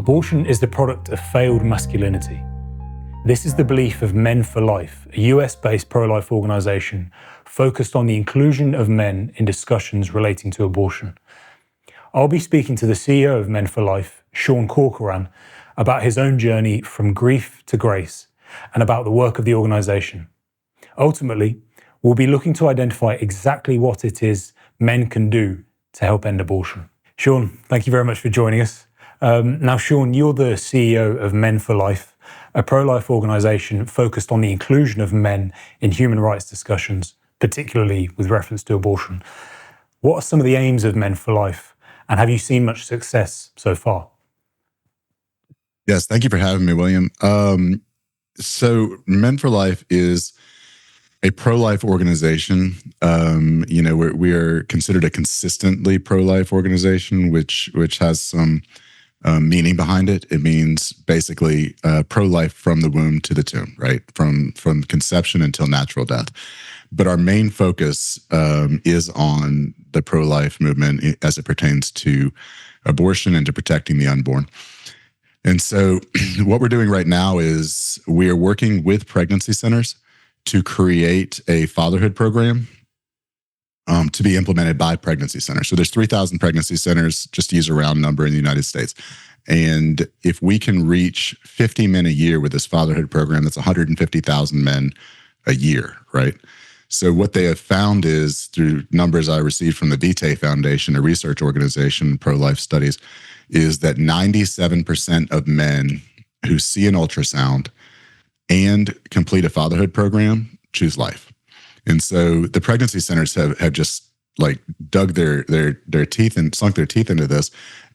Abortion is the product of failed masculinity. This is the belief of Men for Life, a US-based pro-life organisation focused on the inclusion of men in discussions relating to abortion. I'll be speaking to the CEO of Men for Life, Sean Corcoran, about his own journey from grief to grace and about the work of the organisation. Ultimately, we'll be looking to identify exactly what it is men can do to help end abortion. Sean, thank you very much for joining us. Now, Sean, you're the CEO of Men for Life, a pro-life organisation focused on the inclusion of men in human rights discussions, particularly with reference to abortion. What are some of the aims of Men for Life, and have you seen much success so far? Yes, thank you for having me, William. So Men for Life is a pro-life organization. We are considered a consistently pro-life organization, which has some meaning behind it. It means basically pro-life from the womb to the tomb, right? From conception until natural death. But our main focus is on the pro-life movement as it pertains to abortion and to protecting the unborn. And so what we're doing right now is we are working with pregnancy centers to create a fatherhood program to be implemented by pregnancy centers. So there's 3,000 pregnancy centers, just to use a round number, in the United States. And if we can reach 50 men a year with this fatherhood program, that's 150,000 men a year, right? So what they have found is, through numbers I received from the DT Foundation, a research organization, pro-life studies, is that 97% of men who see an ultrasound and complete a fatherhood program choose life. And so the pregnancy centers have just like dug their teeth and sunk their teeth into this,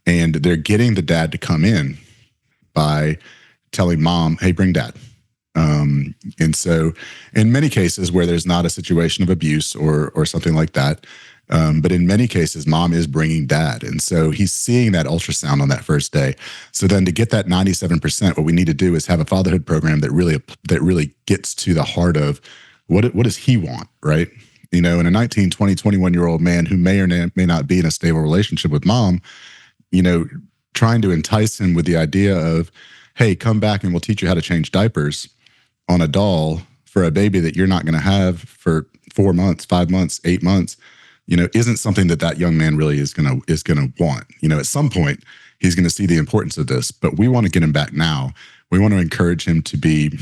and they're getting the dad to come in by telling mom, hey, bring dad. And so in many cases where there's not a situation of abuse or something like that, but in many cases, mom is bringing dad. And so he's seeing that ultrasound on that first day. So then to get that 97%, what we need to do is have a fatherhood program that really gets to the heart of what does he want, right? You know, in a 19, 20, 21-year-old man who may or may not be in a stable relationship with mom, you know, trying to entice him with the idea of, hey, come back and we'll teach you how to change diapers on a doll for a baby that you're not going to have for 4 months, 5 months, 8 months, you know, isn't something that young man really is going to want. You know, at some point he's going to see the importance of this, but we want to get him back now. We want to encourage him to be,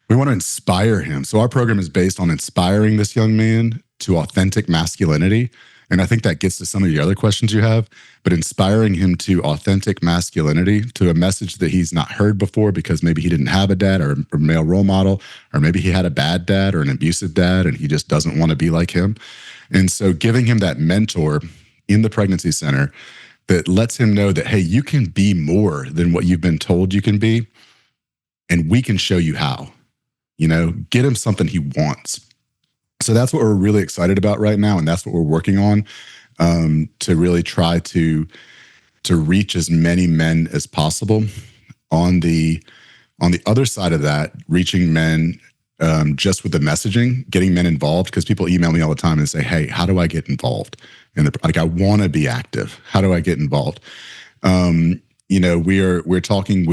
we want to inspire him. So our program is based on inspiring this young man to authentic masculinity. And I think that gets to some of the other questions you have, but inspiring him to authentic masculinity, to a message that he's not heard before because maybe he didn't have a dad or a male role model, or maybe he had a bad dad or an abusive dad and he just doesn't want to be like him. And so giving him that mentor in the pregnancy center that lets him know that, hey, you can be more than what you've been told you can be, and we can show you how. You know, get him something he wants. So that's what we're really excited about right now, and that's what we're working on, to really try to reach as many men as possible. On the other side of that, reaching men just with the messaging, getting men involved, because people email me all the time and say, hey, how do I get involved? And I want to be active. How do I get involved? You know, we're talking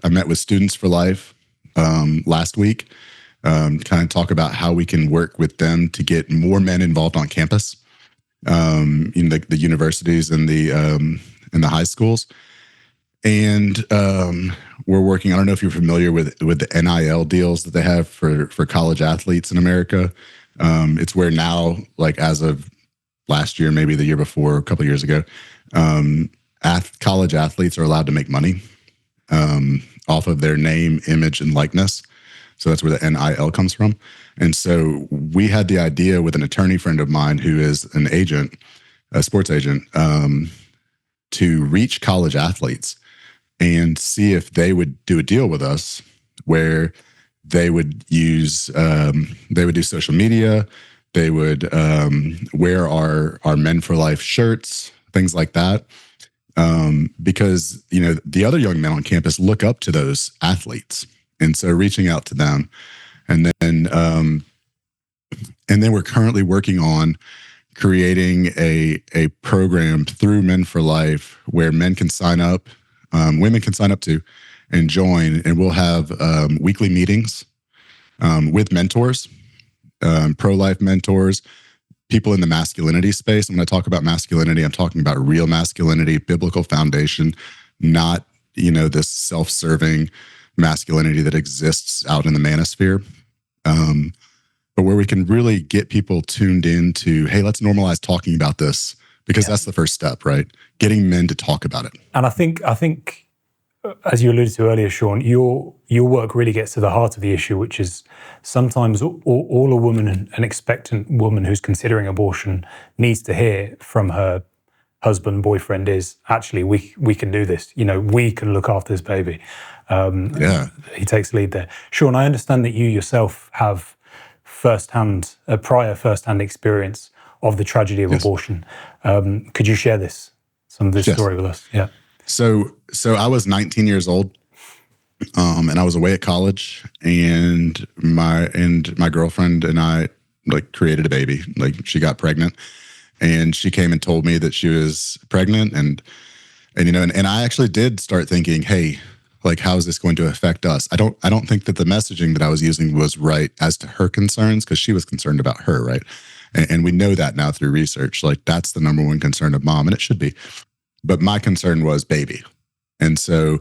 I met with Students for Life last week. Kind of talk about how we can work with them to get more men involved on campus, in the universities and the high schools. And we're working, I don't know if you're familiar with the NIL deals that they have for college athletes in America. It's where now, like as of last year, maybe the year before, a couple of years ago, college athletes are allowed to make money off of their name, image, and likeness. So that's where the NIL comes from. And so we had the idea with an attorney friend of mine who is an agent, a sports agent, to reach college athletes and see if they would do a deal with us where they would use, they would do social media, they would wear our Men for Life shirts, things like that. Because, you know, the other young men on campus look up to those athletes. And so reaching out to them. And then we're currently working on creating a program through Men for Life where men can sign up, women can sign up to, and join, and we'll have weekly meetings with mentors, pro-life mentors, people in the masculinity space. And when I talk about masculinity, I'm talking about real masculinity, biblical foundation, not, this self-serving masculinity that exists out in the manosphere. But where we can really get people tuned into, hey, let's normalize talking about this, because that's the first step, right? Getting men to talk about it. And I think, as you alluded to earlier, Sean, your work really gets to the heart of the issue, which is sometimes all a woman, an expectant woman who's considering abortion, needs to hear from her husband, boyfriend is, actually, we can do this. We can look after this baby. He takes the lead there. Sean, I understand that you yourself have prior first-hand experience of the tragedy of abortion. Could you share some of this story with us? Yeah. So I was 19 years old, and I was away at college, and my girlfriend and I created a baby. She got pregnant, and she came and told me that she was pregnant, and I actually did start thinking, hey, how is this going to affect us? I don't think that the messaging that I was using was right as to her concerns, because she was concerned about her, right? And we know that now through research. That's the number one concern of mom, and it should be. But my concern was baby. And so,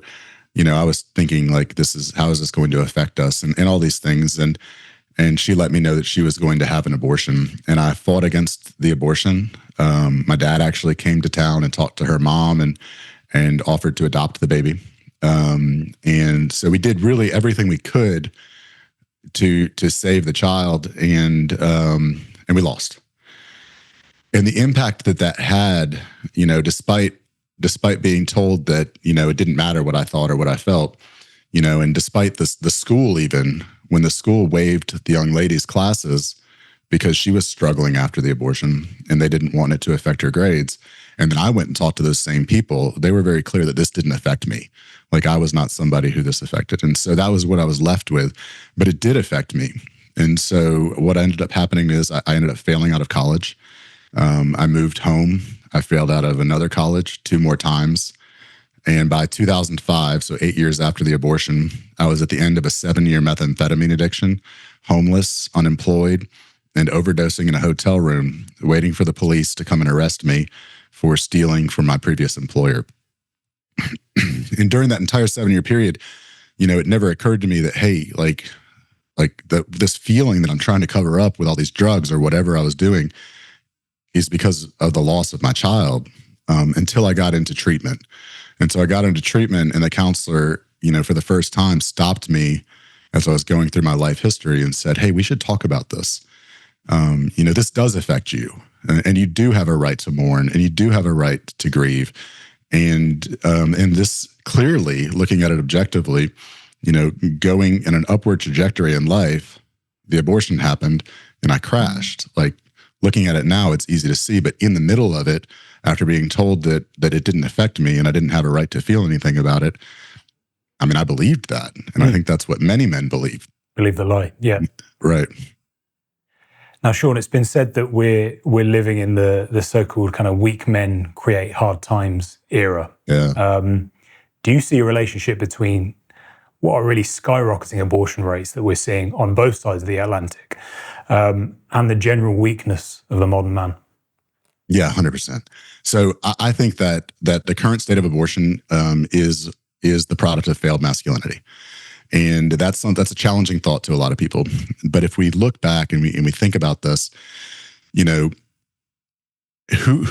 I was thinking how is this going to affect us, and all these things. And she let me know that she was going to have an abortion. And I fought against the abortion. My dad actually came to town and talked to her mom and offered to adopt the baby. And so we did really everything we could to save the child, and we lost. And the impact that had, despite being told that, it didn't matter what I thought or what I felt, and despite the school, even when the school waived the young lady's classes because she was struggling after the abortion and they didn't want it to affect her grades. And then I went and talked to those same people. They were very clear that this didn't affect me. I was not somebody who this affected. And so that was what I was left with, but it did affect me. And so what ended up happening is I ended up failing out of college. I moved home. I failed out of another college 2 more times. And by 2005, so 8 years after the abortion, I was at the end of a 7-year methamphetamine addiction, homeless, unemployed, and overdosing in a hotel room, waiting for the police to come and arrest me for stealing from my previous employer. And during that entire 7-year period, it never occurred to me that, hey, this feeling that I'm trying to cover up with all these drugs or whatever I was doing is because of the loss of my child, until I got into treatment. And so I got into treatment, and the counselor, for the first time stopped me as I was going through my life history and said, hey, we should talk about this. This does affect you, and you do have a right to mourn, and you do have a right to grieve. And this, clearly, looking at it objectively, going in an upward trajectory in life, the abortion happened and I crashed. Looking at it now, it's easy to see, but in the middle of it, after being told that it didn't affect me and I didn't have a right to feel anything about it, I believed that. And I think that's what many men believe. Believe the lie, yeah. Right. Now, Sean, it's been said that we're living in the so-called kind of weak men create hard times era. Yeah. Do you see a relationship between what are really skyrocketing abortion rates that we're seeing on both sides of the Atlantic, and the general weakness of the modern man? Yeah, 100%. So I think that the current state of abortion is the product of failed masculinity. And that's a challenging thought to a lot of people. But if we look back and we think about this, who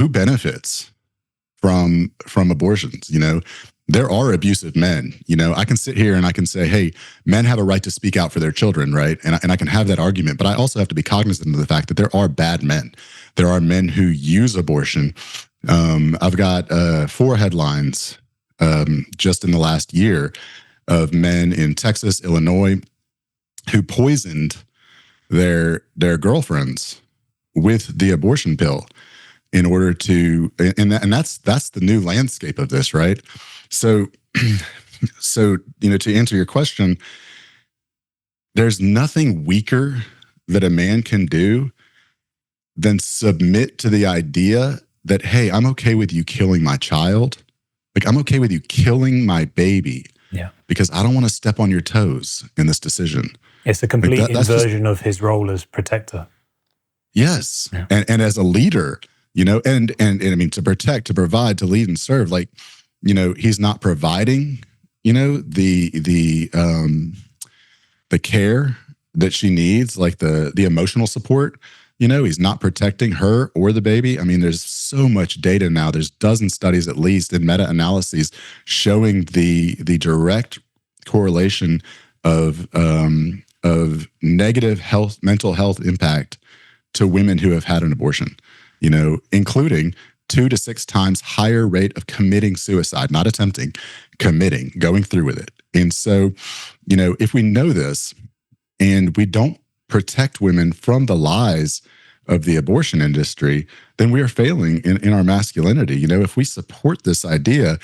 benefits from abortions? There are abusive men. I can sit here and I can say, hey, men have a right to speak out for their children, right? And I can have that argument, but I also have to be cognizant of the fact that there are bad men. There are men who use abortion. I've got 4 headlines just in the last year of men in Texas, Illinois, who poisoned their girlfriends with the abortion pill in order to, and that's the new landscape of this, right? So to answer your question, there's nothing weaker that a man can do than submit to the idea that, hey, I'm okay with you killing my child. Like, I'm okay with you killing my baby. Yeah. Because I don't want to step on your toes in this decision. It's a complete Like that's inversion of his role as protector. Yes. Yeah. And as a leader, and I mean, to protect, to provide, to lead and serve, like, he's not providing, the care that she needs, like the emotional support. He's not protecting her or the baby. I mean, there's so much data now. There's dozen studies, at least, in meta-analyses showing the direct correlation of negative mental health impact to women who have had an abortion, including 2 to 6 times higher rate of committing suicide, not attempting, committing, going through with it. And so, if we know this and we don't protect women from the lies of the abortion industry, then we are failing in our masculinity. If we support this idea,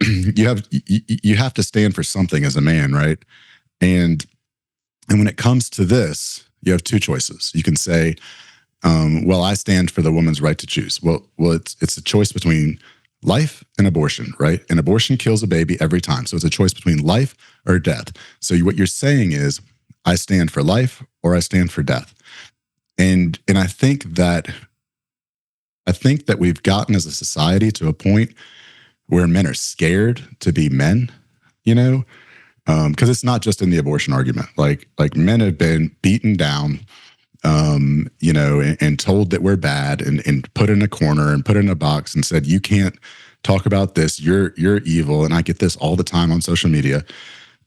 you have to stand for something as a man, right? And when it comes to this, you have 2 choices. You can say, well, I stand for the woman's right to choose. Well, it's a choice between life and abortion, right? And abortion kills a baby every time. So it's a choice between life or death. So what you're saying is, I stand for life or I stand for death. And I think that we've gotten as a society to a point where men are scared to be men, because it's not just in the abortion argument. Like men have been beaten down, and told that we're bad and put in a corner and put in a box and said, you can't talk about this. You're evil. And I get this all the time on social media.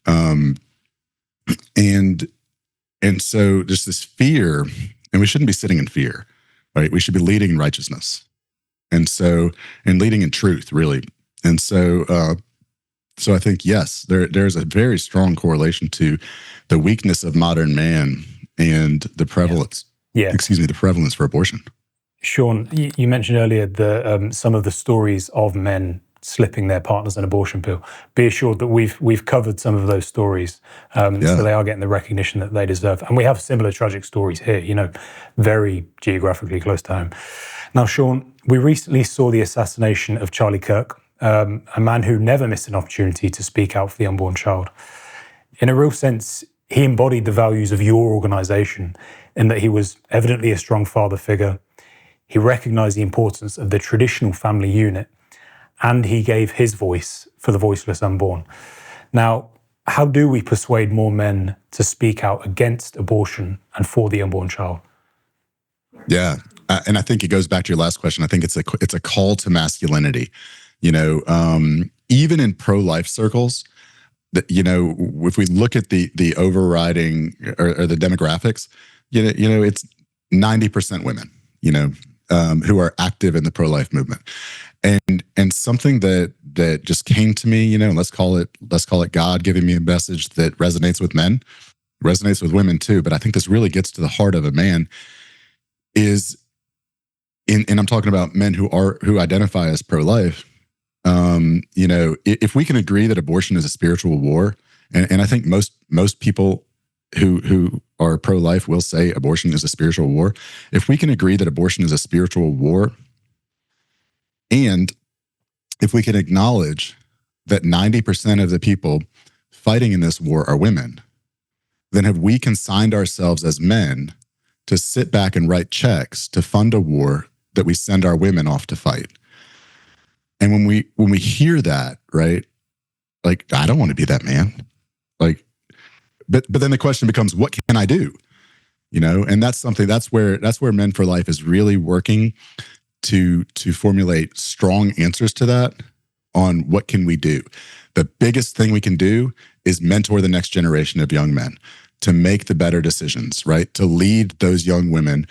And so there's this fear, and we shouldn't be sitting in fear, right? We should be leading in righteousness. And leading in truth, really. And so I think, yes, there's a very strong correlation to the weakness of modern man and the prevalence, the prevalence for abortion. Sean, you mentioned earlier some of the stories of men slipping their partners an abortion pill. Be assured that we've covered some of those stories, so they are getting the recognition that they deserve. And we have similar tragic stories here, very geographically close to home. Now, Sean, we recently saw the assassination of Charlie Kirk, a man who never missed an opportunity to speak out for the unborn child. In a real sense, he embodied the values of your organization in that he was evidently a strong father figure. He recognized the importance of the traditional family unit, and he gave his voice for the voiceless unborn. Now, how do we persuade more men to speak out against abortion and for the unborn child? Yeah, and I think it goes back to your last question. I think it's a call to masculinity. Even in pro-life circles, if we look at the overriding or the demographics, it's 90% women, who are active in the pro-life movement. And something that just came to me, let's call it God giving me a message that resonates with men, resonates with women too. But I think this really gets to the heart of a man is, and I'm talking about men who identify as pro-life. If we can agree that abortion is a spiritual war, and I think most people who are pro-life will say abortion is a spiritual war. If we can agree that abortion is a spiritual war, and if we can acknowledge that 90% of the people fighting in this war are women, then have we consigned ourselves as men to sit back and write checks to fund a war that we send our women off to fight? And when we hear that, right, like, I don't want to be that man. Like, but then the question becomes, what can I do? And that's where Men for Life is really working to formulate strong answers to that on what can we do. The biggest thing we can do is mentor the next generation of young men to make the better decisions, right? To lead those young women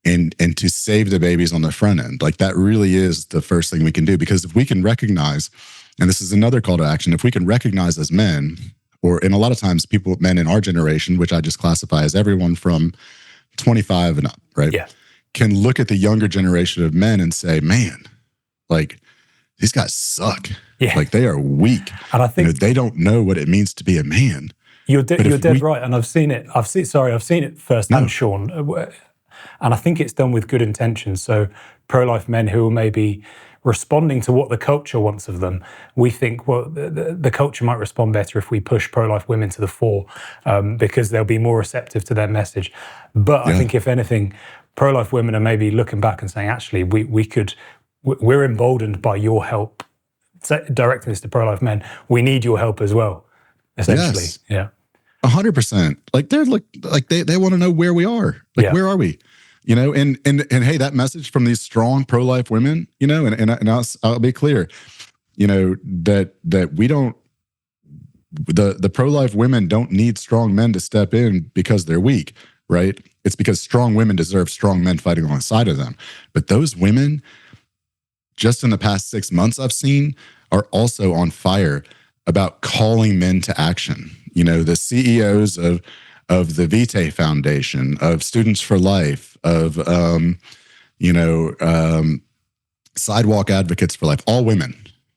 and to save the babies on the front end. Like, that really is the first thing we can do, because if we can recognize, and this is another call to action, if we can recognize as men, and a lot of times men in our generation, which I just classify as everyone from 25 and up, right? Yeah. Can look at the younger generation of men and say, man, like, these guys suck. Yeah. Like, they are weak. And I think they don't know what it means to be a man. You're dead right. And I've seen it firsthand, Sean. And I think it's done with good intentions. So pro-life men who are maybe responding to what the culture wants of them, we think, well, the culture might respond better if we push pro-life women to the fore, because they'll be more receptive to their message. But I think if anything, pro-life women are maybe looking back and saying, actually, we're emboldened by your help. Directing this to pro-life men, we need your help as well, essentially. Yes. Yeah. 100%. Like they're like they want to know where we are. Like, where are we? You know, and hey, that message from these strong pro-life women, you know, and I'll be clear, you know, that we don't, the pro-life women don't need strong men to step in because they're weak, right? It's because strong women deserve strong men fighting alongside of them. But those women, just in the past 6 months I've seen, are also on fire about calling men to action. You know, the CEOs of the Vitae Foundation, of Students for Life, of Sidewalk Advocates for Life, all women,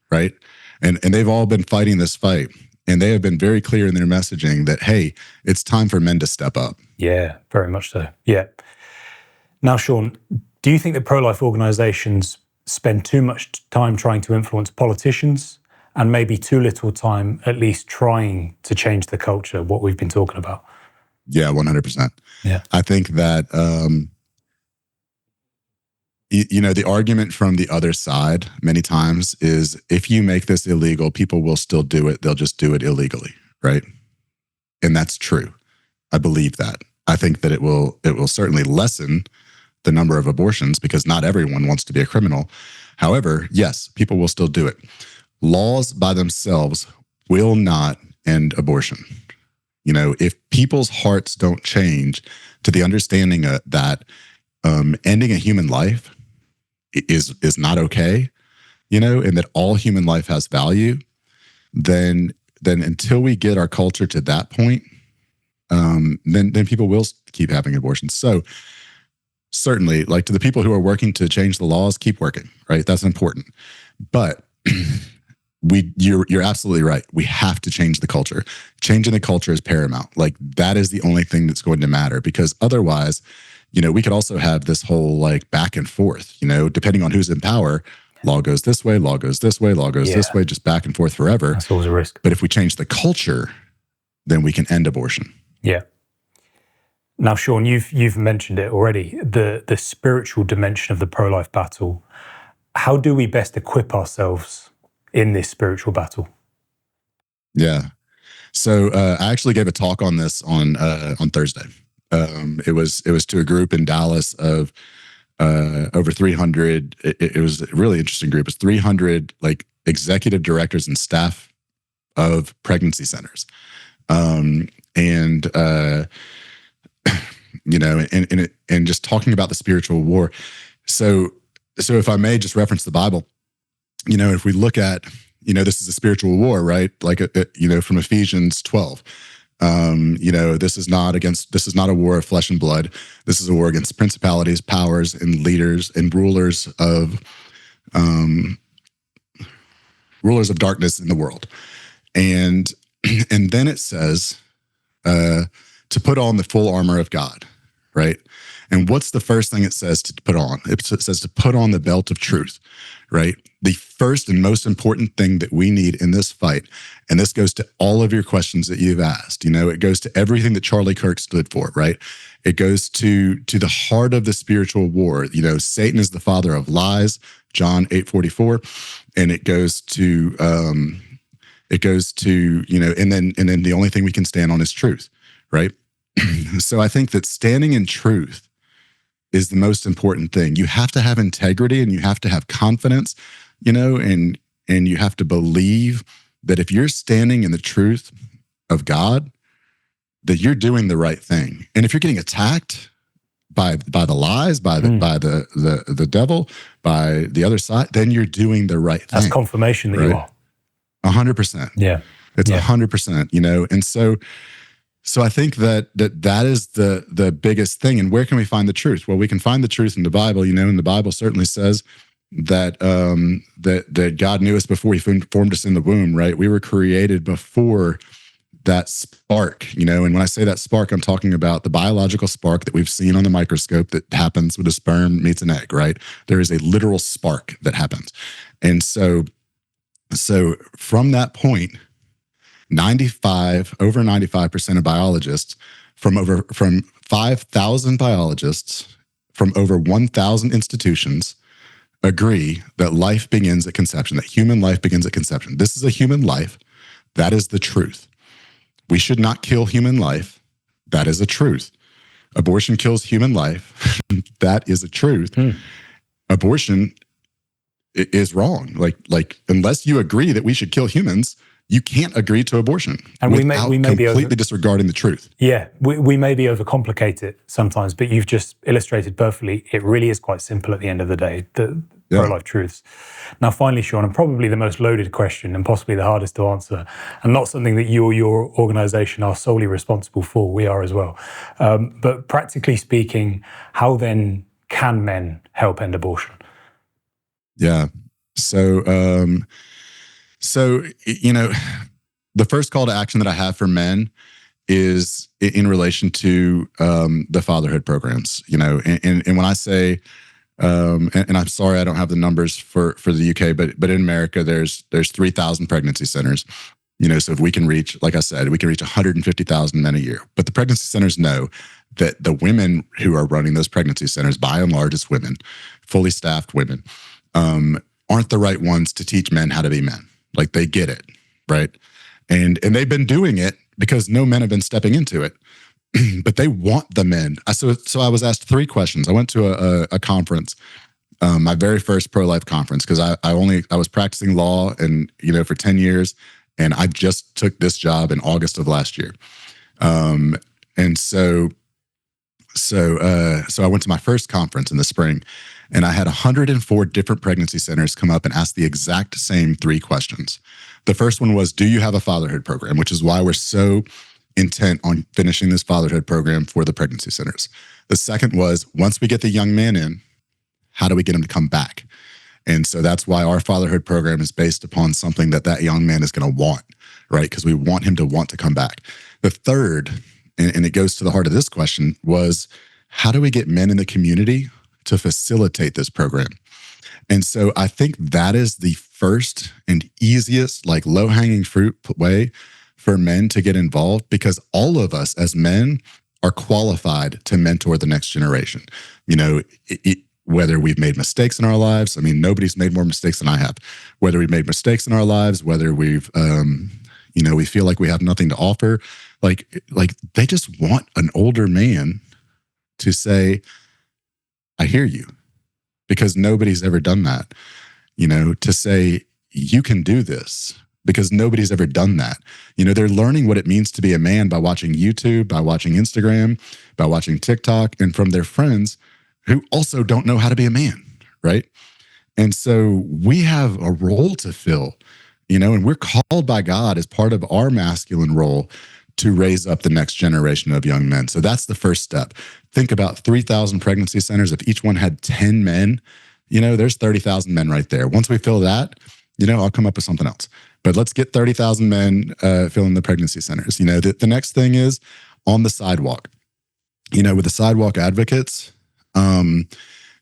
right? And they've all been fighting this fight, and they have been very clear in their messaging that, hey, it's time for men to step up. Yeah, very much so. Yeah. Now, Sean, do you think that pro-life organizations spend too much time trying to influence politicians and maybe too little time at least trying to change the culture, what we've been talking about? Yeah, 100%. Yeah. I think that, you know, the argument from the other side many times is, if you make this illegal, people will still do it. They'll just do it illegally, right? And that's true. I believe that. I think that it will certainly lessen the number of abortions, because not everyone wants to be a criminal. However, yes, people will still do it. Laws by themselves will not end abortion. You know, if people's hearts don't change to the understanding that ending a human life is not okay, you know, and that all human life has value, then until we get our culture to that point, then people will keep having abortions. So certainly, like, to the people who are working to change the laws, keep working, right? That's important. But you're absolutely right. We have to change the culture. Changing the culture is paramount. Like, that is the only thing that's going to matter, because otherwise, you know, we could also have this whole like back and forth, you know, depending on who's in power. Law goes this way, law goes this way, law goes this way, just back and forth forever. That's always a risk. But if we change the culture, then we can end abortion. Yeah. Now, Sean, you've mentioned it already, the spiritual dimension of the pro-life battle. How do we best equip ourselves in this spiritual battle? Yeah. So I actually gave a talk on this on Thursday. It was to a group in Dallas of over 300. It was a really interesting group. It's 300 like executive directors and staff of pregnancy centers, you know, and just talking about the spiritual war. So if I may just reference the Bible, you know, if we look at, you know, this is a spiritual war, right? Like, you know, from Ephesians 12, you know, this is not a war of flesh and blood. This is a war against principalities, powers, and leaders and rulers of darkness in the world. And then it says, to put on the full armor of God, right? And what's the first thing it says to put on? It says to put on the belt of truth, right? The first and most important thing that we need in this fight, and this goes to all of your questions that you've asked, you know, it goes to everything that Charlie Kirk stood for, right? It goes to the heart of the spiritual war. You know, Satan is the father of lies, John 8:44, and it goes to, you know, and then the only thing we can stand on is truth, right? So I think that standing in truth is the most important thing. You have to have integrity, and you have to have confidence, you know, and you have to believe that if you're standing in the truth of God, that you're doing the right thing. And if you're getting attacked by the lies, by the devil, by the other side, then you're doing the right thing. That's confirmation that you are. 100%. Yeah. It's 100%, you know? And so I think that is the biggest thing. And where can we find the truth? Well, we can find the truth in the Bible, you know, and the Bible certainly says that that God knew us before he formed us in the womb, right? We were created before that spark, and when I say that spark, I'm talking about the biological spark that we've seen on the microscope that happens when a sperm meets an egg, right? There is a literal spark that happens. And so from that point, over 95% of biologists from 5,000 biologists from over 1,000 institutions agree that life begins at conception, that human life begins at conception. This is a human life. That is the truth. We should not kill human life. That is a truth. Abortion kills human life. That is a truth. Abortion is wrong. Like unless you agree that we should kill humans, you can't agree to abortion. And we may completely disregarding the truth. Yeah, we may be overcomplicate it sometimes, but you've just illustrated perfectly. It really is quite simple at the end of the day, the pro-life truths. Now, finally, Sean, and probably the most loaded question and possibly the hardest to answer, and not something that you or your organization are solely responsible for. We are as well. But practically speaking, how then can men help end abortion? Yeah. So, the first call to action that I have for men is in relation to the fatherhood programs. And when I say, and I'm sorry I don't have the numbers for the UK, but in America there's 3,000 pregnancy centers. So if we can reach, like I said, we can reach 150,000 men a year. But the pregnancy centers know that the women who are running those pregnancy centers, by and large, it's women, fully staffed women, aren't the right ones to teach men how to be men. Like, they get it, right? And they've been doing it because no men have been stepping into it. But they want the men. So I was asked 3 questions. I went to a conference, my very first pro-life conference, because I was practicing law and for 10 years, and I just took this job in August of last year. And so I went to my first conference in the spring, and I had 104 different pregnancy centers come up and ask the exact same 3 questions. The first one was, do you have a fatherhood program? Which is why we're so intent on finishing this fatherhood program for the pregnancy centers. The second was, once we get the young man in, how do we get him to come back? And so that's why our fatherhood program is based upon something that young man is going to want, right? Because we want him to want to come back. The third, and it goes to the heart of this question, was how do we get men in the community to facilitate this program? And so I think that is the first and easiest, like low-hanging fruit way for men to get involved, because all of us as men are qualified to mentor the next generation. Whether we've made mistakes in our lives, I mean, nobody's made more mistakes than I have. Whether we've made mistakes in our lives, whether we've, we feel like we have nothing to offer, like they just want an older man to say, I hear you, because nobody's ever done that, to say, you can do this, because nobody's ever done that. They're learning what it means to be a man by watching YouTube, by watching Instagram, by watching TikTok, and from their friends who also don't know how to be a man, right? And so we have a role to fill, and we're called by God as part of our masculine role to raise up the next generation of young men. So that's the first step. Think about 3,000 pregnancy centers. If each one had 10 men, there's 30,000 men right there. Once we fill that, I'll come up with something else. But let's get 30,000 men filling the pregnancy centers. The next thing is on the sidewalk. With the sidewalk advocates,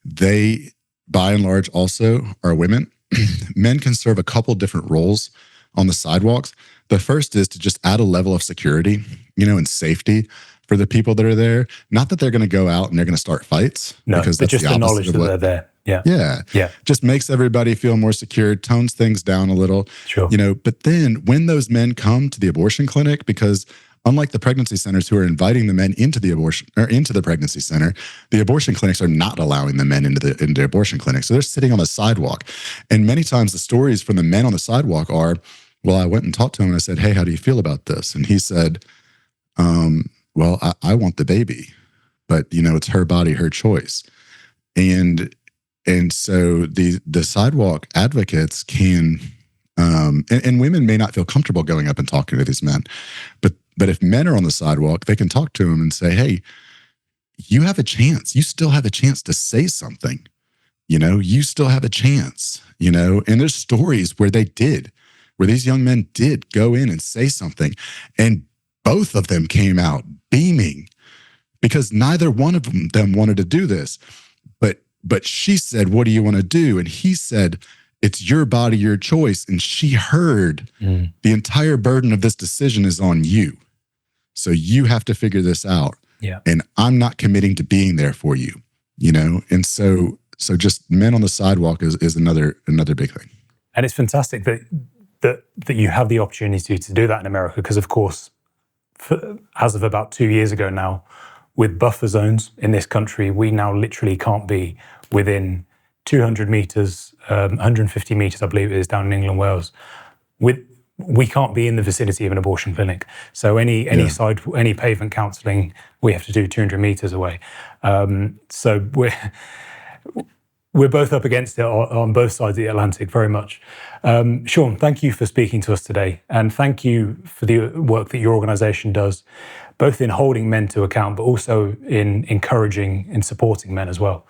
they, by and large, also are women. Men can serve a couple different roles on the sidewalks. The first is to just add a level of security, and safety for the people that are there. Not that they're going to go out and they're going to start fights. No, because but just the knowledge that they're there. Yeah. Just makes everybody feel more secure, tones things down a little. Sure. But then when those men come to the abortion clinic, because unlike the pregnancy centers who are inviting the men into the pregnancy center, the abortion clinics are not allowing the men into the abortion clinic. So they're sitting on the sidewalk. And many times the stories from the men on the sidewalk are, well, I went and talked to him and I said, hey, how do you feel about this? And he said, well, I want the baby, but it's her body, her choice. And so the sidewalk advocates can, and women may not feel comfortable going up and talking to these men, but if men are on the sidewalk, they can talk to them and say, hey, you have a chance. You still have a chance to say something. You still have a chance, and there's stories where these young men did go in and say something. And both of them came out beaming because neither one of them wanted to do this. But she said, "What do you want to do?" And he said, "It's your body, your choice." And she heard the entire burden of this decision is on you. So you have to figure this out. Yeah. And I'm not committing to being there for you, you know? And so just men on the sidewalk is another big thing. And it's fantastic that you have the opportunity to do that in America, because of course, as of about 2 years ago now, with buffer zones in this country, we now literally can't be within 200 meters, 150 meters, I believe it is, down in England, Wales. We can't be in the vicinity of an abortion clinic. So any pavement counselling, we have to do 200 meters away. So we're both up against it on both sides of the Atlantic, very much. Sean, thank you for speaking to us today, and thank you for the work that your organisation does, both in holding men to account, but also in encouraging and supporting men as well.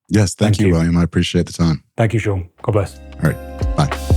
Yes, thank you, William. I appreciate the time. Thank you, Sean. God bless. All right, bye.